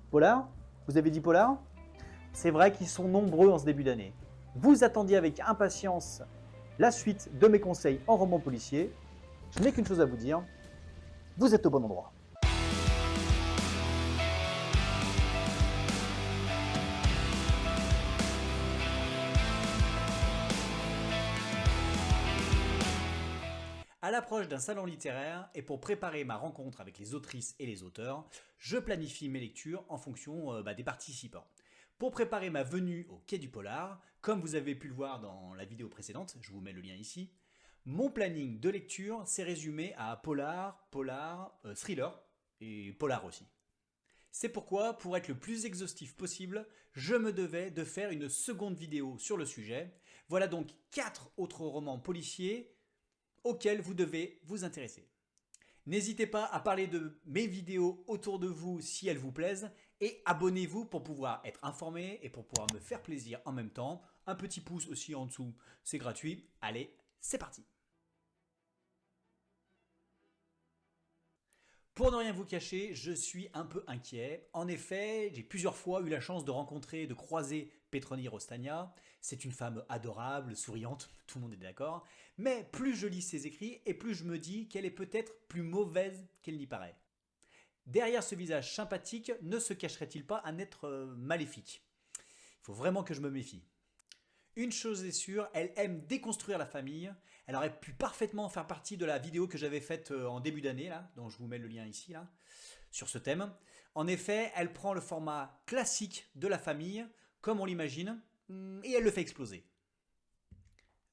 Polar? Vous avez dit polar? C'est vrai qu'ils sont nombreux en ce début d'année. Vous attendiez avec impatience la suite de mes conseils en roman policier. Je n'ai qu'une chose à vous dire, vous êtes au bon endroit. À l'approche d'un salon littéraire et pour préparer ma rencontre avec les autrices et les auteurs, je planifie mes lectures en fonction des participants. Pour préparer ma venue au Quai du Polar, comme vous avez pu le voir dans la vidéo précédente, je vous mets le lien ici, mon planning de lecture s'est résumé à polar, thriller et polar aussi. C'est pourquoi, pour être le plus exhaustif possible, je me devais de faire une seconde vidéo sur le sujet. Voilà donc 4 autres romans policiers auxquels vous devez vous intéresser. N'hésitez pas à parler de mes vidéos autour de vous si elles vous plaisent et abonnez-vous pour pouvoir être informé et pour pouvoir me faire plaisir en même temps. Un petit pouce aussi en dessous, c'est gratuit. Allez, c'est parti! Pour ne rien vous cacher, je suis un peu inquiet. En effet, j'ai plusieurs fois eu la chance de rencontrer, de croiser Petroni Rostagna. C'est une femme adorable, souriante, tout le monde est d'accord. Mais plus je lis ses écrits et plus je me dis qu'elle est peut-être plus mauvaise qu'elle n'y paraît. Derrière ce visage sympathique, ne se cacherait-il pas un être maléfique? Il faut vraiment que je me méfie. Une chose est sûre, elle aime déconstruire la famille. Elle aurait pu parfaitement faire partie de la vidéo que j'avais faite en début d'année, là, dont je vous mets le lien ici, là, sur ce thème. En effet, elle prend le format classique de la famille, comme on l'imagine, et elle le fait exploser.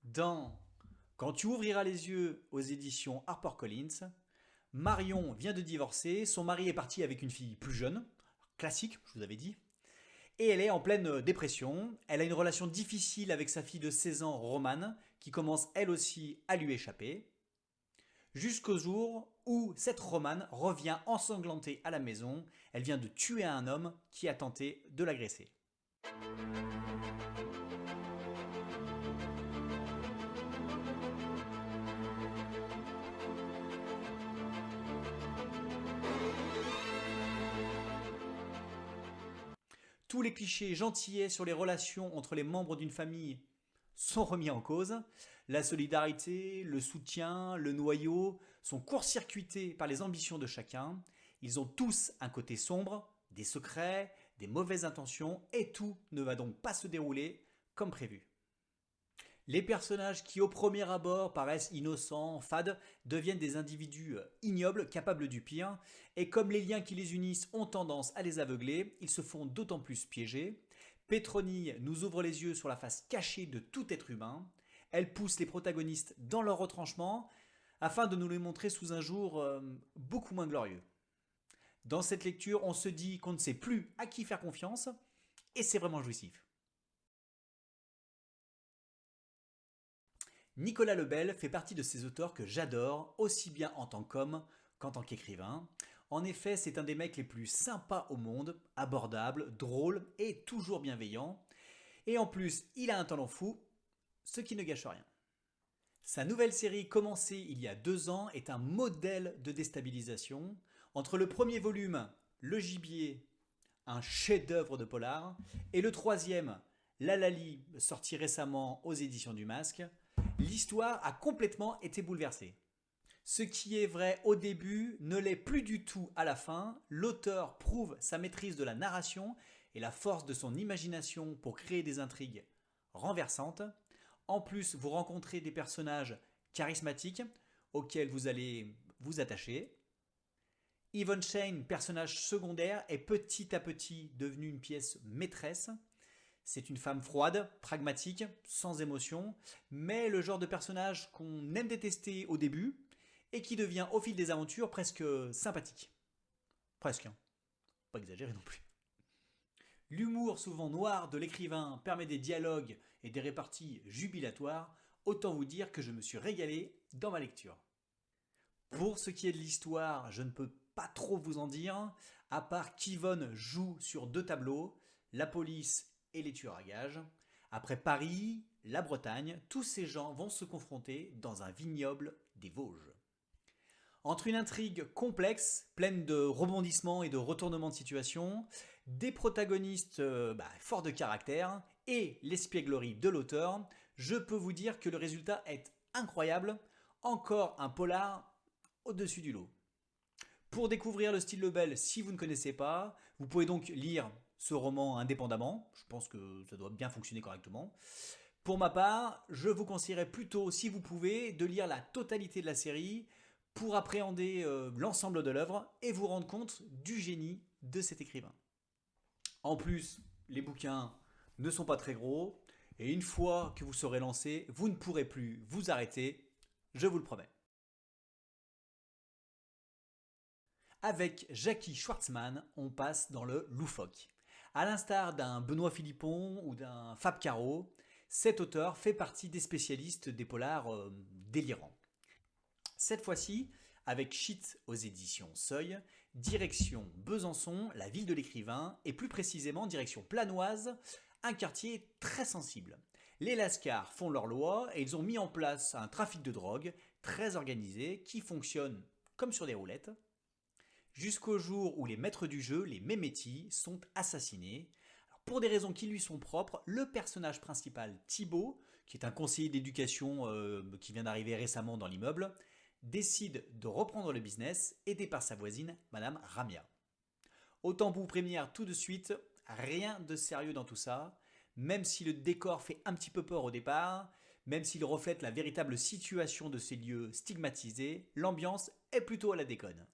Dans Quand tu ouvriras les yeux aux éditions HarperCollins, Marion vient de divorcer, son mari est parti avec une fille plus jeune, classique, je vous avais dit, et elle est en pleine dépression. Elle a une relation difficile avec sa fille de 16 ans, Romane, qui commence elle aussi à lui échapper. Jusqu'au jour où cette Romane revient ensanglantée à la maison. Elle vient de tuer un homme qui a tenté de l'agresser. Tous les clichés gentillets sur les relations entre les membres d'une famille sont remis en cause. La solidarité, le soutien, le noyau sont court-circuités par les ambitions de chacun. Ils ont tous un côté sombre, des secrets, des mauvaises intentions, et tout ne va donc pas se dérouler comme prévu. Les personnages qui au premier abord paraissent innocents, fades, deviennent des individus ignobles, capables du pire, et comme les liens qui les unissent ont tendance à les aveugler, ils se font d'autant plus piéger. Petroni nous ouvre les yeux sur la face cachée de tout être humain. Elle pousse les protagonistes dans leur retranchement afin de nous les montrer sous un jour beaucoup moins glorieux. Dans cette lecture, on se dit qu'on ne sait plus à qui faire confiance, et c'est vraiment jouissif. Nicolas Lebel fait partie de ces auteurs que j'adore, aussi bien en tant qu'homme qu'en tant qu'écrivain. En effet, c'est un des mecs les plus sympas au monde, abordable, drôle et toujours bienveillant. Et en plus, il a un talent fou, ce qui ne gâche rien. Sa nouvelle série commencée il y a 2 ans est un modèle de déstabilisation. Entre le premier volume, Le Gibier, un chef-d'œuvre de polar, et le troisième, La Lali, sorti récemment aux éditions du Masque, l'histoire a complètement été bouleversée. Ce qui est vrai au début ne l'est plus du tout à la fin. L'auteur prouve sa maîtrise de la narration et la force de son imagination pour créer des intrigues renversantes. En plus, vous rencontrez des personnages charismatiques auxquels vous allez vous attacher. Yvonne Shane, personnage secondaire, est petit à petit devenue une pièce maîtresse. C'est une femme froide, pragmatique, sans émotion, mais le genre de personnage qu'on aime détester au début et qui devient au fil des aventures presque sympathique. Presque, hein. Pas exagéré non plus. L'humour souvent noir de l'écrivain permet des dialogues et des réparties jubilatoires, autant vous dire que je me suis régalé dans ma lecture. Pour ce qui est de l'histoire, je ne peux pas trop vous en dire, à part qu'Yvonne joue sur 2 tableaux, la police et les tueurs à gages. Après Paris, la Bretagne, tous ces gens vont se confronter dans un vignoble des Vosges. Entre une intrigue complexe, pleine de rebondissements et de retournements de situation, des protagonistes forts de caractère et l'espièglerie de l'auteur, je peux vous dire que le résultat est incroyable, encore un polar au-dessus du lot. Pour découvrir le style Lebel, si vous ne connaissez pas, vous pouvez donc lire ce roman indépendamment, je pense que ça doit bien fonctionner correctement. Pour ma part, je vous conseillerais plutôt, si vous pouvez, de lire la totalité de la série pour appréhender l'ensemble de l'œuvre et vous rendre compte du génie de cet écrivain. En plus, les bouquins ne sont pas très gros et une fois que vous serez lancé, vous ne pourrez plus vous arrêter, je vous le promets. Avec Jackie Schwartzman, on passe dans le loufoque. À l'instar d'un Benoît Philippon ou d'un Fab Caro, cet auteur fait partie des spécialistes des polars délirants. Cette fois-ci, avec Shit aux éditions Seuil, direction Besançon, la ville de l'écrivain, et plus précisément direction Planoise, un quartier très sensible. Les Lascars font leur loi et ils ont mis en place un trafic de drogue très organisé qui fonctionne comme sur des roulettes, jusqu'au jour où les maîtres du jeu, les Mémétis, sont assassinés. Alors, pour des raisons qui lui sont propres, le personnage principal, Thibaut, qui est un conseiller d'éducation qui vient d'arriver récemment dans l'immeuble, décide de reprendre le business, aidé par sa voisine, Madame Ramia. Autant vous prévenir tout de suite, rien de sérieux dans tout ça, même si le décor fait un petit peu peur au départ, même s'il reflète la véritable situation de ces lieux stigmatisés, l'ambiance est plutôt à la déconne.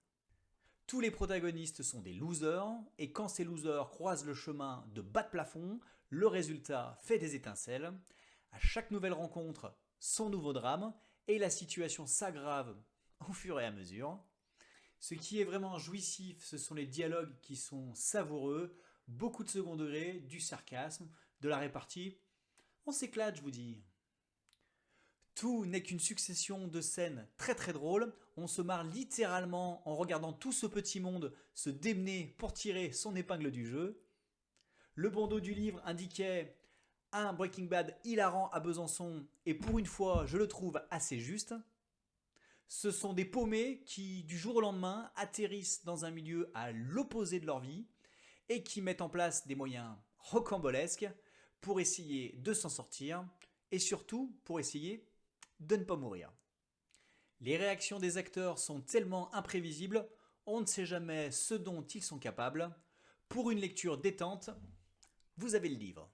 Tous les protagonistes sont des losers, et quand ces losers croisent le chemin de bas de plafond, le résultat fait des étincelles. À chaque nouvelle rencontre, son nouveau drame, et la situation s'aggrave au fur et à mesure. Ce qui est vraiment jouissif, ce sont les dialogues qui sont savoureux, beaucoup de second degré, du sarcasme, de la répartie. On s'éclate, je vous dis. Tout n'est qu'une succession de scènes très très drôles. On se marre littéralement en regardant tout ce petit monde se démener pour tirer son épingle du jeu. Le bandeau du livre indiquait un Breaking Bad hilarant à Besançon et pour une fois je le trouve assez juste. Ce sont des paumés qui du jour au lendemain atterrissent dans un milieu à l'opposé de leur vie et qui mettent en place des moyens rocambolesques pour essayer de s'en sortir et surtout pour essayer de ne pas mourir. Les réactions des acteurs sont tellement imprévisibles, on ne sait jamais ce dont ils sont capables. Pour une lecture détente, vous avez le livre.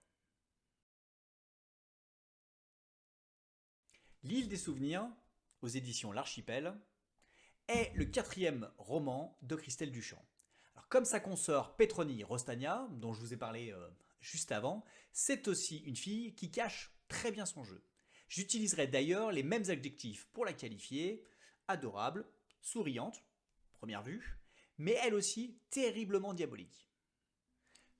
L'île des souvenirs, aux éditions L'Archipel, est le 4e roman de Christelle Duchamp. Alors, comme sa consœur Petroni Rostagna, dont je vous ai parlé juste avant, c'est aussi une fille qui cache très bien son jeu. J'utiliserai d'ailleurs les mêmes adjectifs pour la qualifier: adorable, souriante, première vue, mais elle aussi terriblement diabolique.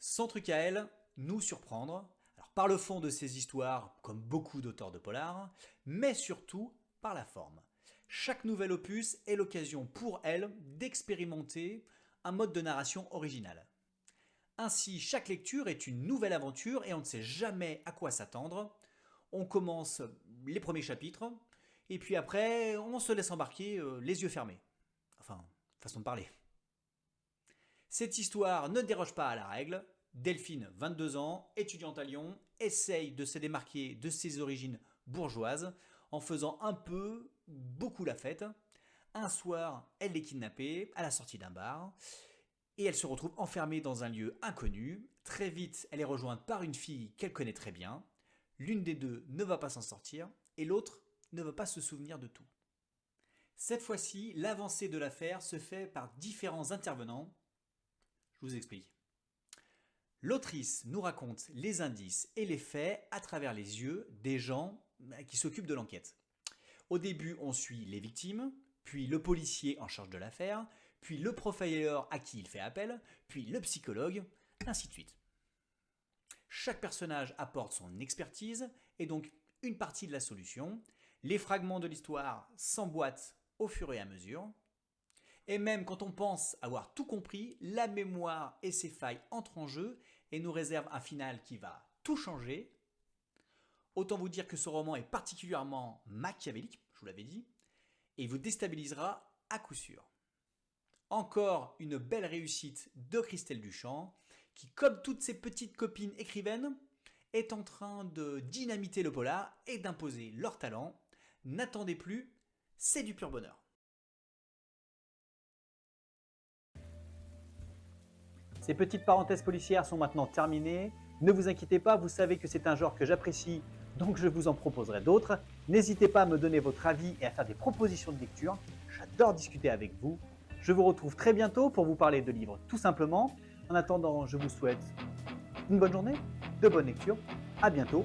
Son truc à elle, nous surprendre, alors par le fond de ses histoires, comme beaucoup d'auteurs de polar, mais surtout par la forme. Chaque nouvel opus est l'occasion pour elle d'expérimenter un mode de narration original. Ainsi, chaque lecture est une nouvelle aventure et on ne sait jamais à quoi s'attendre. On commence les premiers chapitres, et puis après, on se laisse embarquer les yeux fermés. Enfin, façon de parler. Cette histoire ne déroge pas à la règle. Delphine, 22 ans, étudiante à Lyon, essaye de se démarquer de ses origines bourgeoises en faisant beaucoup la fête. Un soir, elle est kidnappée à la sortie d'un bar et elle se retrouve enfermée dans un lieu inconnu. Très vite, elle est rejointe par une fille qu'elle connaît très bien. L'une des deux ne va pas s'en sortir et l'autre ne va pas se souvenir de tout. Cette fois-ci, l'avancée de l'affaire se fait par différents intervenants. Je vous explique. L'autrice nous raconte les indices et les faits à travers les yeux des gens qui s'occupent de l'enquête. Au début, on suit les victimes, puis le policier en charge de l'affaire, puis le profiler à qui il fait appel, puis le psychologue, ainsi de suite. Chaque personnage apporte son expertise et donc une partie de la solution. Les fragments de l'histoire s'emboîtent au fur et à mesure. Et même quand on pense avoir tout compris, la mémoire et ses failles entrent en jeu et nous réservent un final qui va tout changer. Autant vous dire que ce roman est particulièrement machiavélique, je vous l'avais dit, et vous déstabilisera à coup sûr. Encore une belle réussite de Christelle Duchamp, qui, comme toutes ses petites copines écrivaines, est en train de dynamiter le polar et d'imposer leur talent. N'attendez plus, c'est du pur bonheur. Ces petites parenthèses policières sont maintenant terminées. Ne vous inquiétez pas, vous savez que c'est un genre que j'apprécie, donc je vous en proposerai d'autres. N'hésitez pas à me donner votre avis et à faire des propositions de lecture. J'adore discuter avec vous. Je vous retrouve très bientôt pour vous parler de livres tout simplement. En attendant, je vous souhaite une bonne journée, de bonnes lectures. À bientôt